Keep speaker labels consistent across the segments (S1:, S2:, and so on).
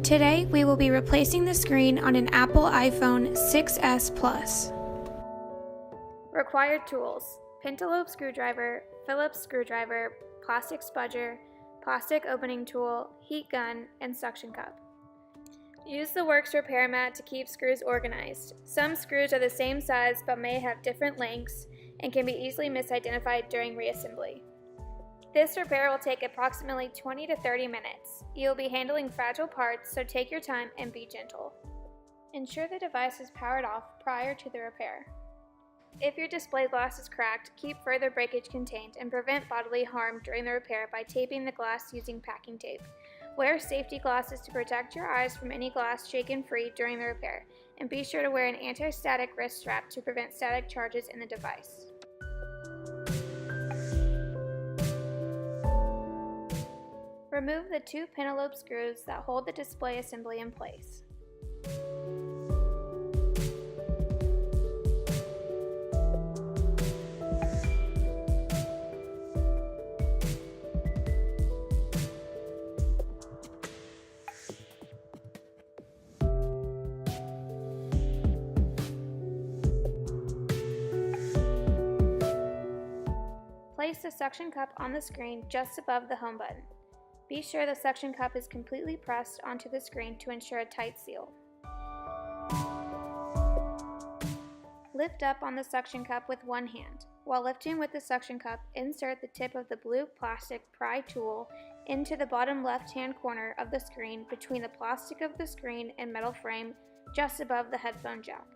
S1: Today, we will be replacing the screen on an Apple iPhone 6s Plus. Required tools: pentalobe screwdriver, Phillips screwdriver, plastic spudger, plastic opening tool, heat gun, and suction cup. Use the works repair mat to keep screws organized. Some screws are the same size but may have different lengths and can be easily misidentified during reassembly. This repair will take approximately 20 to 30 minutes. You will be handling fragile parts, so take your time and be gentle. Ensure the device is powered off prior to the repair. If your display glass is cracked, keep further breakage contained and prevent bodily harm during the repair by taping the glass using packing tape. Wear safety glasses to protect your eyes from any glass shaken free during the repair, and be sure to wear an anti-static wrist strap to prevent static charges in the device. Remove the two pentalobe screws that hold the display assembly in place. Place the suction cup on the screen just above the home button. Be sure the suction cup is completely pressed onto the screen to ensure a tight seal. Lift up on the suction cup with one hand. While lifting with the suction cup, insert the tip of the blue plastic pry tool into the bottom left-hand corner of the screen between the plastic of the screen and metal frame just above the headphone jack.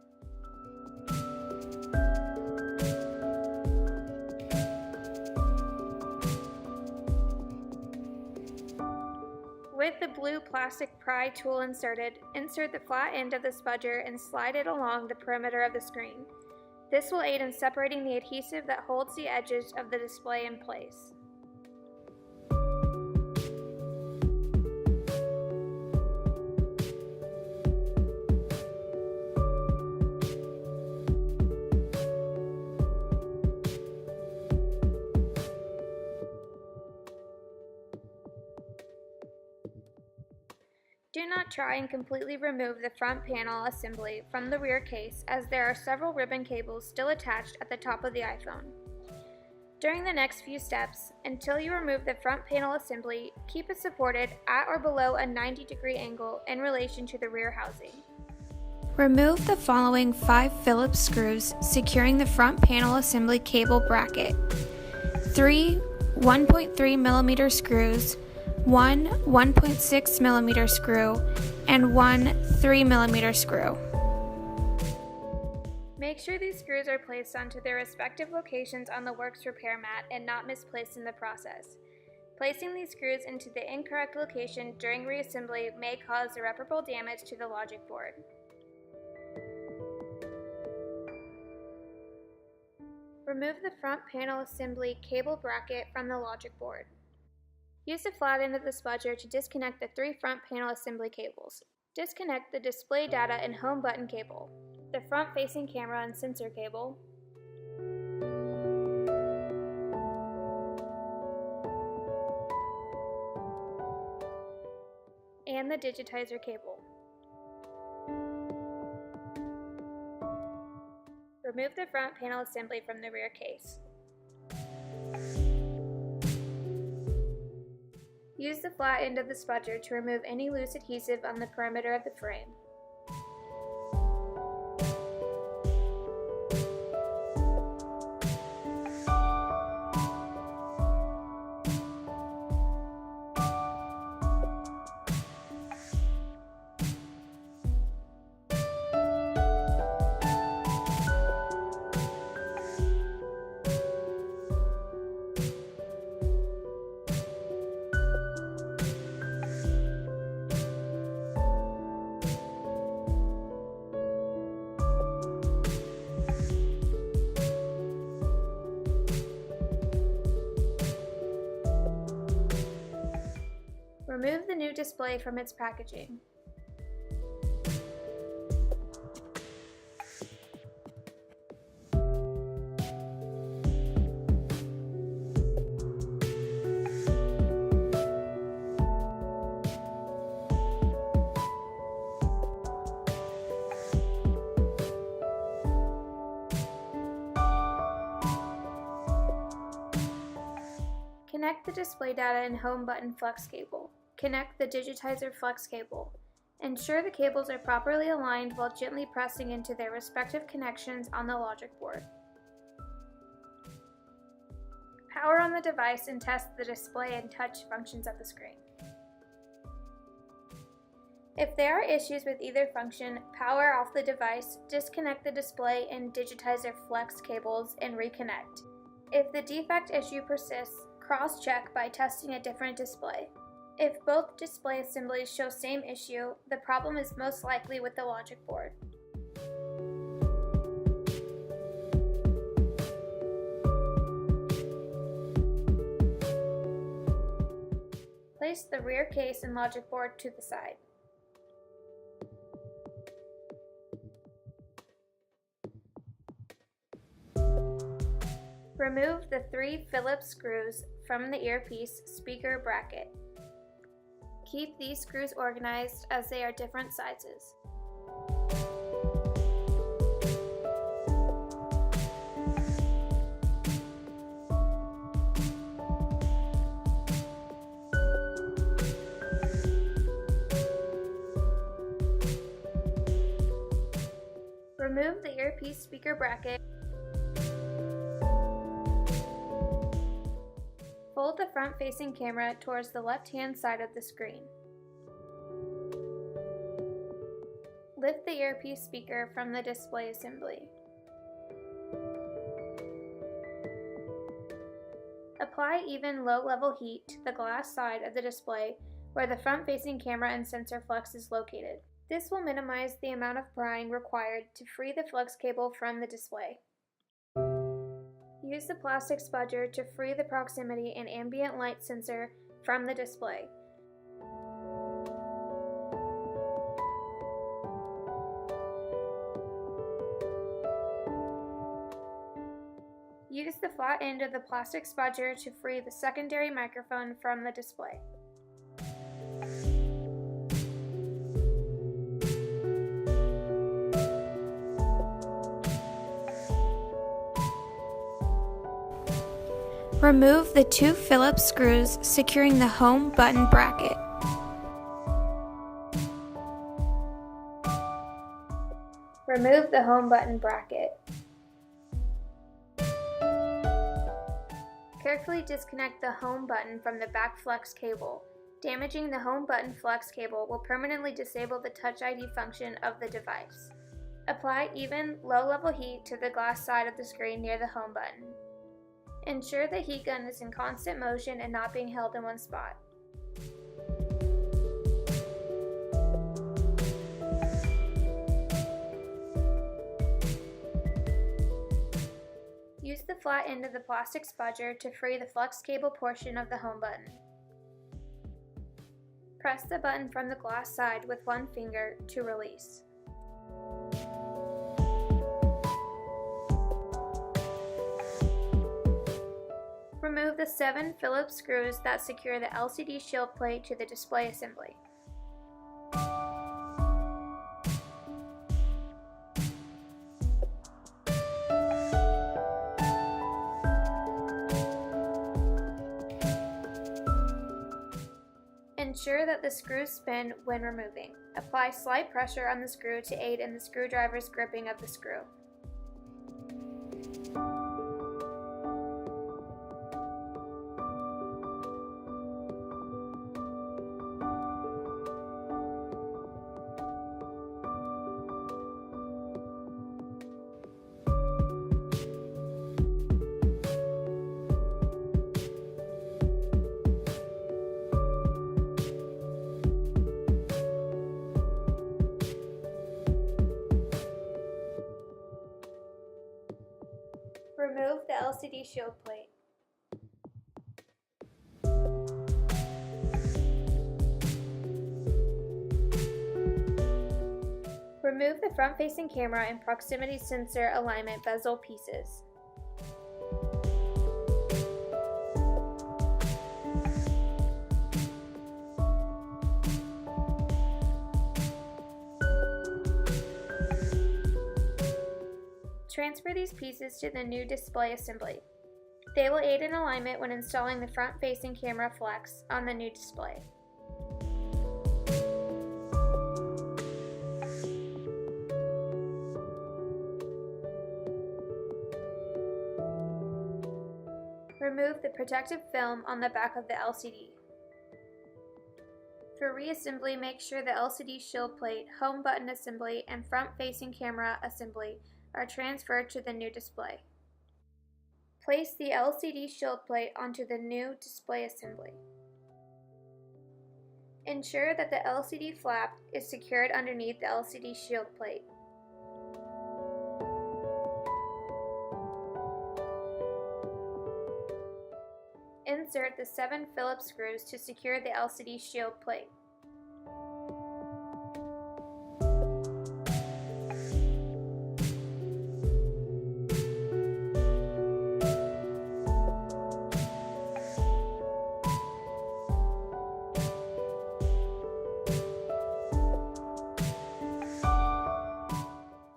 S1: With the blue plastic pry tool inserted, insert the flat end of the spudger and slide it along the perimeter of the screen. This will aid in separating the adhesive that holds the edges of the display in place. Do not try and completely remove the front panel assembly from the rear case, as there are several ribbon cables still attached at the top of the iPhone. During the next few steps, until you remove the front panel assembly, keep it supported at or below a 90-degree angle in relation to the rear housing. Remove the following 5 Phillips screws securing the front panel assembly cable bracket: 3 1.3mm screws, 1 1.6mm screw, and 1 3mm screw. Make sure these screws are placed onto their respective locations on the works repair mat and not misplaced in the process. Placing these screws into the incorrect location during reassembly may cause irreparable damage to the logic board. Remove the front panel assembly cable bracket from the logic board. Use the flat end of the spudger to disconnect the 3 front panel assembly cables. Disconnect the display data and home button cable, the front-facing camera and sensor cable, and the digitizer cable. Remove the front panel assembly from the rear case. Use the flat end of the spudger to remove any loose adhesive on the perimeter of the frame. Remove the new display from its packaging. Connect the display data and home button flex cable. Connect the digitizer flex cable. Ensure the cables are properly aligned while gently pressing into their respective connections on the logic board. Power on the device and test the display and touch functions of the screen. If there are issues with either function, power off the device, disconnect the display and digitizer flex cables, and reconnect. If the defect issue persists, cross-check by testing a different display. If both display assemblies show same issue, the problem is most likely with the logic board. Place the rear case and logic board to the side. Remove the 3 Phillips screws from the earpiece speaker bracket. Keep these screws organized as they are different sizes. Remove the earpiece speaker bracket. Fold the front-facing camera towards the left-hand side of the screen. Lift the earpiece speaker from the display assembly. Apply even low-level heat to the glass side of the display where the front-facing camera and sensor flex is located. This will minimize the amount of prying required to free the flex cable from the display. Use the plastic spudger to free the proximity and ambient light sensor from the display. Use the flat end of the plastic spudger to free the secondary microphone from the display. Remove the 2 Phillips screws securing the home button bracket. Remove the home button bracket. Carefully disconnect the home button from the back flex cable. Damaging the home button flex cable will permanently disable the Touch ID function of the device. Apply even low-level heat to the glass side of the screen near the home button. Ensure the heat gun is in constant motion and not being held in one spot. Use the flat end of the plastic spudger to free the flex cable portion of the home button. Press the button from the glass side with one finger to release. Remove the 7 Phillips screws that secure the LCD shield plate to the display assembly. Ensure that the screws spin when removing. Apply slight pressure on the screw to aid in the screwdriver's gripping of the screw. Remove the LCD shield plate. Remove the front-facing camera and proximity sensor alignment bezel pieces. Transfer these pieces to the new display assembly. They will aid in alignment when installing the front-facing camera flex on the new display. Remove the protective film on the back of the LCD. For reassembly, make sure the LCD shield plate, home button assembly, and front-facing camera assembly are transferred to the new display. Place the LCD shield plate onto the new display assembly. Ensure that the LCD flap is secured underneath the LCD shield plate. Insert the 7 Phillips screws to secure the LCD shield plate.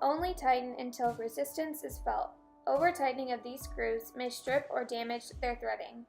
S1: Only tighten until resistance is felt. Over-tightening of these screws may strip or damage their threading.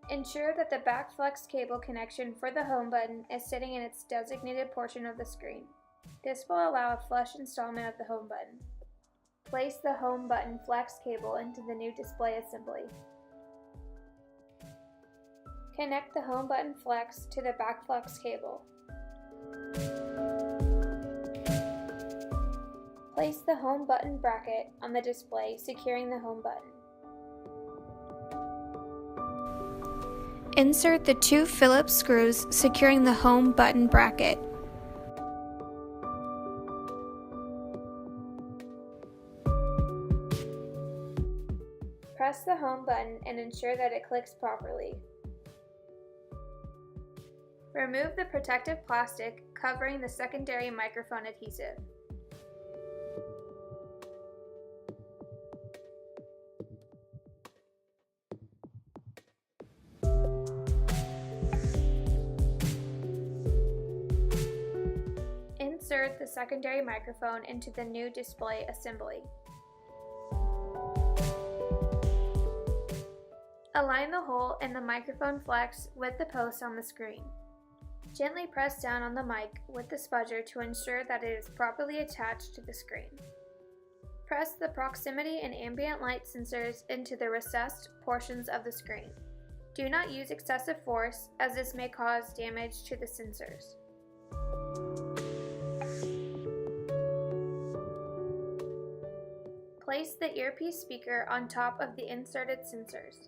S1: Ensure that the back flex cable connection for the home button is sitting in its designated portion of the screen. This will allow a flush installment of the home button. Place the home button flex cable into the new display assembly. Connect the home button flex to the back flex cable. Place the home button bracket on the display, securing the home button. Insert the 2 Phillips screws securing the home button bracket. Press the home button and ensure that it clicks properly. Remove the protective plastic covering the secondary microphone adhesive. Insert the secondary microphone into the new display assembly. Align the hole in the microphone flex with the post on the screen. Gently press down on the mic with the spudger to ensure that it is properly attached to the screen. Press the proximity and ambient light sensors into the recessed portions of the screen. Do not use excessive force, as this may cause damage to the sensors. Place the earpiece speaker on top of the inserted sensors.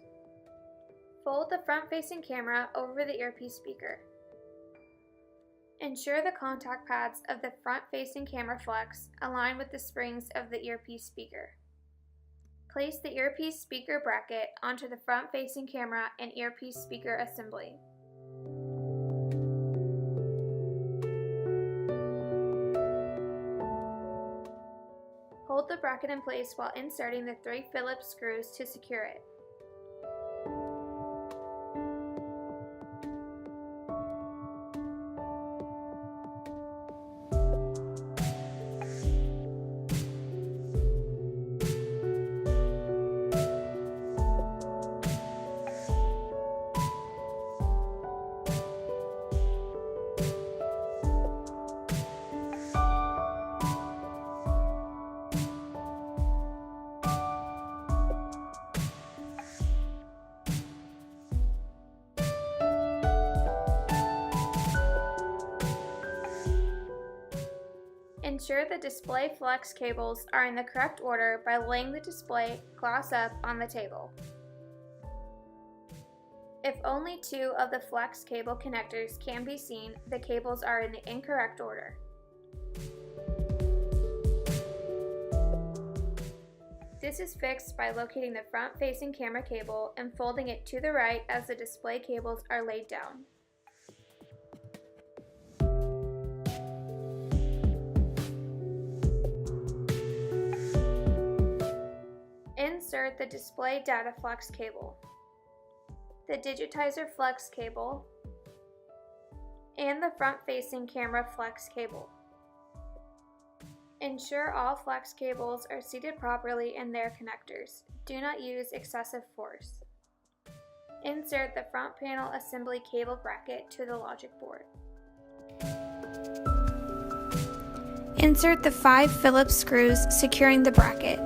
S1: Fold the front-facing camera over the earpiece speaker. Ensure the contact pads of the front-facing camera flex align with the springs of the earpiece speaker. Place the earpiece speaker bracket onto the front-facing camera and earpiece speaker assembly. Hold the bracket in place while inserting the 3 Phillips screws to secure it. Ensure the display flex cables are in the correct order by laying the display glass up on the table. If only 2 of the flex cable connectors can be seen, the cables are in the incorrect order. This is fixed by locating the front-facing camera cable and folding it to the right as the display cables are laid down. Insert the display data flex cable, the digitizer flex cable, and the front-facing camera flex cable. Ensure all flex cables are seated properly in their connectors. Do not use excessive force. Insert the front panel assembly cable bracket to the logic board. Insert the 5 Phillips screws securing the bracket.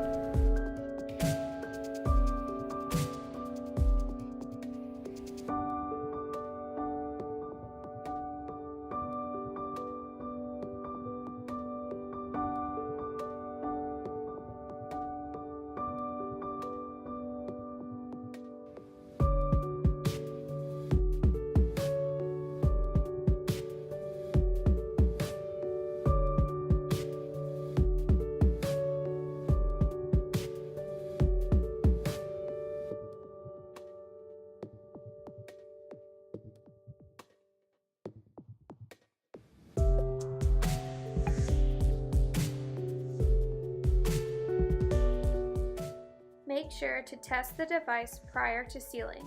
S1: Make sure to test the device prior to sealing.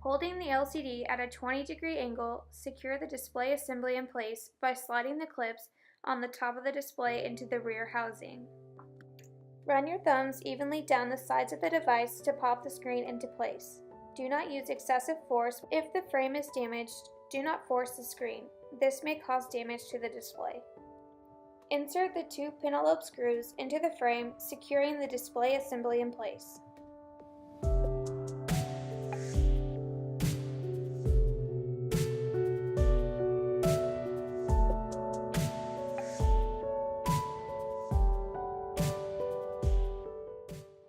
S1: Holding the LCD at a 20-degree angle, secure the display assembly in place by sliding the clips on the top of the display into the rear housing. Run your thumbs evenly down the sides of the device to pop the screen into place. Do not use excessive force. If the frame is damaged, do not force the screen. This may cause damage to the display. Insert the 2 pentalobe screws into the frame, securing the display assembly in place.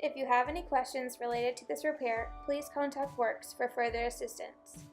S1: If you have any questions related to this repair, please contact Works for further assistance.